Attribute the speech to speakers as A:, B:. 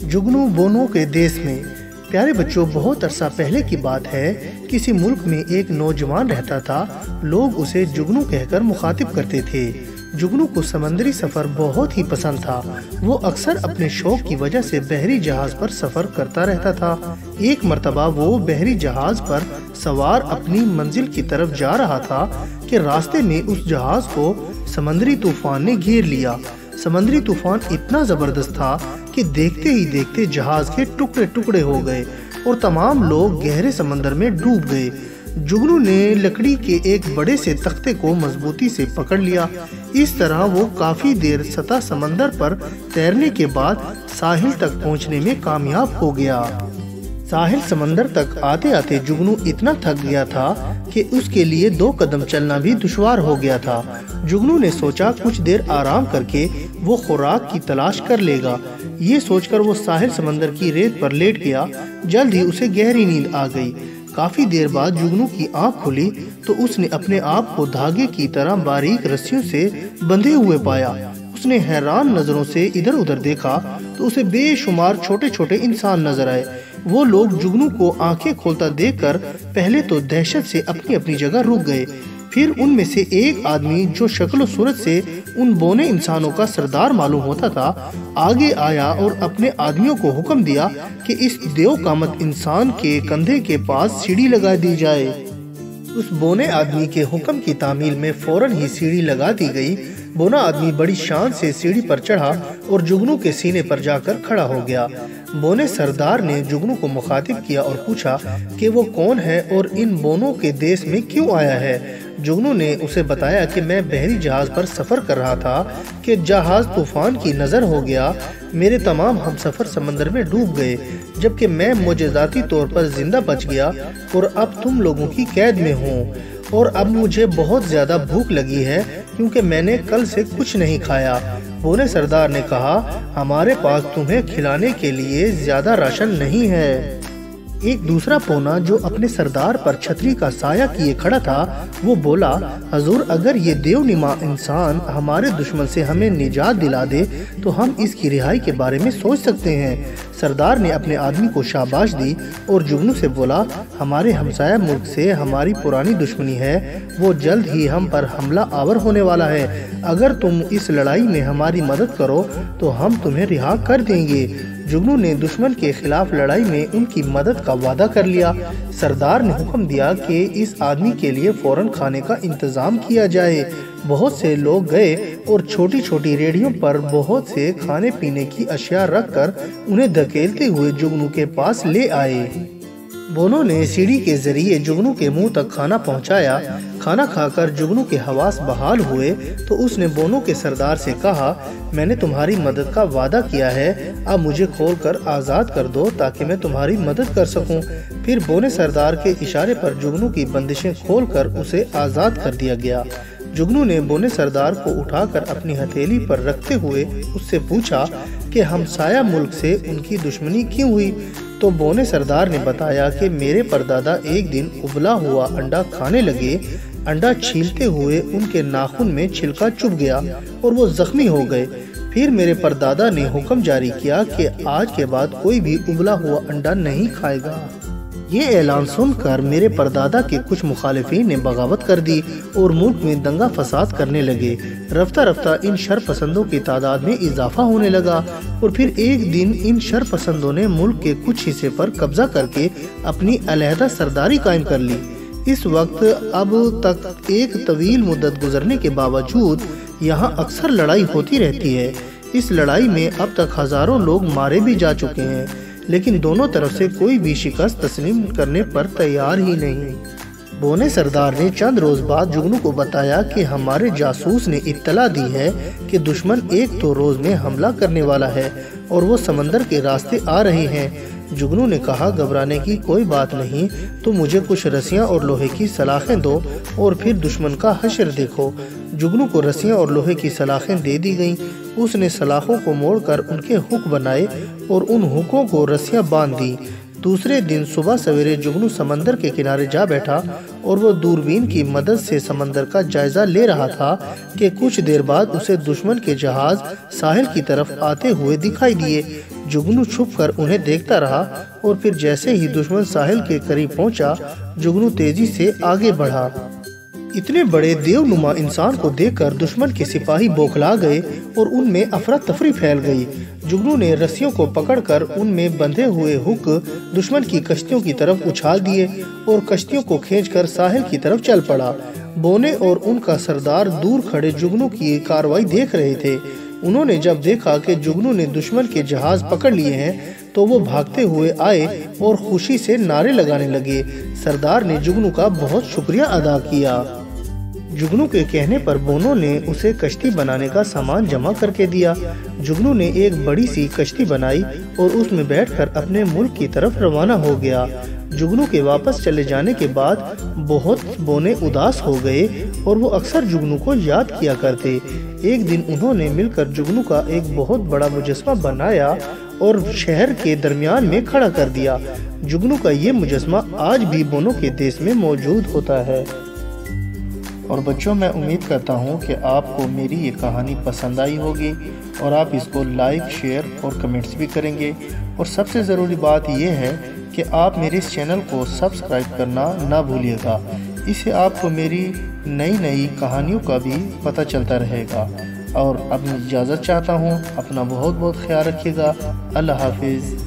A: जुगनू बोनो के देश में। प्यारे बच्चों, बहुत अरसा पहले की बात है। किसी मुल्क में एक नौजवान रहता था। लोग उसे जुगनू कहकर मुखातिब करते थे। जुगनू को समंदरी सफर बहुत ही पसंद था। वो अक्सर अपने शौक की वजह से बहरी जहाज पर सफर करता रहता था। एक मर्तबा वो बहरी जहाज पर सवार अपनी मंजिल की तरफ जा रहा था कि रास्ते में उस जहाज को समंदरी तूफान ने घेर लिया। समंदरी तूफान इतना जबरदस्त था कि देखते ही देखते जहाज के टुकड़े टुकड़े हो गए और तमाम लोग गहरे समंदर में डूब गए। जुगनू ने लकड़ी के एक बड़े से तख्ते को मजबूती से पकड़ लिया। इस तरह वो काफी देर सतह समंदर पर तैरने के बाद साहिल तक पहुंचने में कामयाब हो गया। साहिल समंदर तक आते आते जुगनू इतना थक गया था कि उसके लिए 2 कदम चलना भी दुश्वार हो गया था। जुगनू ने सोचा कुछ देर आराम करके वो खुराक की तलाश कर लेगा। ये सोचकर वो साहिल समंदर की रेत पर लेट गया। जल्द ही उसे गहरी नींद आ गई। काफी देर बाद जुगनू की आंख खुली तो उसने अपने आप को धागे की तरह बारीक रस्सियों से बंधे हुए पाया। उसने हैरान नजरों से इधर उधर देखा तो उसे बेशुमार छोटे छोटे इंसान नजर आए। वो लोग जुगनू को आंखें खोलता देखकर पहले तो दहशत से अपनी अपनी जगह रुक गए। फिर उनमें से एक आदमी, जो शक्ल सूरत से उन बोने इंसानों का सरदार मालूम होता था, आगे आया और अपने आदमियों को हुक्म दिया कि इस देवकामत इंसान के कंधे के पास सीढ़ी लगा दी जाए। उस बोने आदमी के हुक्म की तामील में फौरन ही सीढ़ी लगा दी गई। बोना आदमी बड़ी शान से सीढ़ी पर चढ़ा और जुगनू के सीने पर जाकर खड़ा हो गया। बोने सरदार ने जुगनू को मुखातिब किया और पूछा कि वो कौन है और इन बोनों के देश में क्यों आया है। जुगनू ने उसे बताया कि मैं बहरी जहाज पर सफर कर रहा था कि जहाज तूफान की नजर हो गया। मेरे तमाम हमसफर समंदर में डूब गए, जबकि मैं मुजज़ाती तौर पर जिंदा बच गया और अब तुम लोगों की कैद में हूँ। और अब मुझे बहुत ज्यादा भूख लगी है क्योंकि मैंने कल से कुछ नहीं खाया। बोने सरदार ने कहा, हमारे पास तुम्हें खिलाने के लिए ज्यादा राशन नहीं है। एक दूसरा पोना, जो अपने सरदार पर छतरी का साया किए खड़ा था, वो बोला, हजूर, अगर ये देवनिमा इंसान हमारे दुश्मन से हमें निजात दिला दे तो हम इसकी रिहाई के बारे में सोच सकते हैं। सरदार ने अपने आदमी को शाबाश दी और जुगनू से बोला, हमारे हमसाया मुल्क से हमारी पुरानी दुश्मनी है। वो जल्द ही हम पर हमला आवर होने वाला है। अगर तुम इस लड़ाई में हमारी मदद करो तो हम तुम्हें रिहा कर देंगे। जुगनू ने दुश्मन के खिलाफ लड़ाई में उनकी मदद का वादा कर लिया। सरदार ने हुक्म दिया कि इस आदमी के लिए फौरन खाने का इंतजाम किया जाए। बहुत से लोग गए और छोटी छोटी रेडियों पर बहुत से खाने पीने की अशिया रखकर उन्हें धकेलते हुए जुगनू के पास ले आए। बोनों ने सीढ़ी के जरिए जुगनू के मुंह तक खाना पहुंचाया। खाना खाकर जुगनू के हवास बहाल हुए तो उसने बोनों के सरदार से कहा, मैंने तुम्हारी मदद का वादा किया है, अब मुझे खोलकर आज़ाद कर दो ताकि मैं तुम्हारी मदद कर सकूं। फिर बोने सरदार के इशारे पर जुगनू की बंदिशें खोलकर उसे आज़ाद कर दिया गया। जुगनू ने बोने सरदार को उठाकर अपनी हथेली पर रखते हुए उससे पूछा कि हमसाया मुल्क से उनकी दुश्मनी क्यों हुई। तो बोने सरदार ने बताया कि मेरे परदादा एक दिन उबला हुआ अंडा खाने लगे। अंडा छीलते हुए उनके नाखून में छिलका चुभ गया और वो जख्मी हो गए। फिर मेरे परदादा ने हुक्म जारी किया कि आज के बाद कोई भी उबला हुआ अंडा नहीं खाएगा। ये ऐलान सुनकर मेरे परदादा के कुछ मुखालिफिन ने बगावत कर दी और मुल्क में दंगा फसाद करने लगे। रफ्ता रफ्ता इन शर पसंदों की तादाद में इजाफा होने लगा और फिर एक दिन इन शर पसंदों ने मुल्क के कुछ हिस्से पर कब्जा करके अपनी अलहदा सरदारी कायम कर ली। इस वक्त अब तक एक तवील मुद्दत गुजरने के बावजूद यहाँ अक्सर लड़ाई होती रहती है। इस लड़ाई में अब तक हजारों लोग मारे भी जा चुके हैं, लेकिन दोनों तरफ से कोई भी शिकस्त तस्लीम करने पर तैयार ही नहीं। बोने सरदार ने चंद रोज बाद जुगनू को बताया कि हमारे जासूस ने इत्तला दी है कि दुश्मन 1-2 रोज में हमला करने वाला है और वो समंदर के रास्ते आ रहे हैं। जुगनू ने कहा, घबराने की कोई बात नहीं, तो मुझे कुछ रस्सियां और लोहे की सलाखें दो और फिर दुश्मन का हश्र देखो। जुगनू को रस्सियां और लोहे की सलाखें दे दी गईं। उसने सलाखों को मोड़कर उनके हुक बनाए और उन हुकों को रस्सियां बांध दी। دوسرے دن صبح سویرے جگنو سمندر کے کنارے جا بیٹھا اور وہ دوربین کی مدد سے سمندر کا جائزہ لے رہا تھا کہ کچھ دیر بعد اسے دشمن کے جہاز ساحل کی طرف آتے ہوئے دکھائی دیے۔ جگنو چھپ کر انہیں دیکھتا رہا اور پھر جیسے ہی دشمن ساحل کے قریب پہنچا، جگنو تیزی سے آگے بڑھا۔ اتنے بڑے دیو نما انسان کو دیکھ کر دشمن کے سپاہی بوکھلا گئے اور ان میں افراتفری پھیل گئی۔ جگنو نے رسیوں کو پکڑ کر ان میں بندھے ہوئے ہک دشمن کی کشتیوں کی طرف اچھال دیے اور کشتیوں کو کھینچ کر ساحل کی طرف چل پڑا۔ بونے اور ان کا سردار دور کھڑے جگنو کی کارروائی دیکھ رہے تھے۔ انہوں نے جب دیکھا کہ جگنو نے دشمن کے جہاز پکڑ لیے ہیں تو وہ بھاگتے ہوئے آئے اور خوشی سے نعرے لگانے لگے۔ سردار نے جگنو کا بہت شکریہ ادا کیا۔ جگنو کے کہنے پر بونوں نے اسے کشتی بنانے کا سامان جمع کر کے دیا۔ جگنو نے ایک بڑی سی کشتی بنائی اور اس میں بیٹھ کر اپنے ملک کی طرف روانہ ہو گیا۔ جگنو کے واپس چلے جانے کے بعد بہت بونے اداس ہو گئے اور وہ اکثر جگنو کو یاد کیا کرتے۔ ایک دن انہوں نے مل کر جگنو کا ایک بہت بڑا مجسمہ بنایا اور شہر کے درمیان میں کھڑا کر دیا۔ جگنو کا یہ مجسمہ آج بھی بونوں کے دیش میں موجود ہوتا ہے۔ اور بچوں، میں امید کرتا ہوں کہ آپ کو میری یہ کہانی پسند آئی ہوگی اور آپ اس کو لائک، شیئر اور کمنٹس بھی کریں گے۔ اور سب سے ضروری بات یہ ہے کہ آپ میرے اس چینل کو سبسکرائب کرنا نہ بھولیے گا۔ اس سے آپ کو میری نئی کہانیوں کا بھی پتہ چلتا رہے گا۔ اور اب میں اجازت چاہتا ہوں، اپنا بہت خیال رکھیے گا۔ اللہ حافظ۔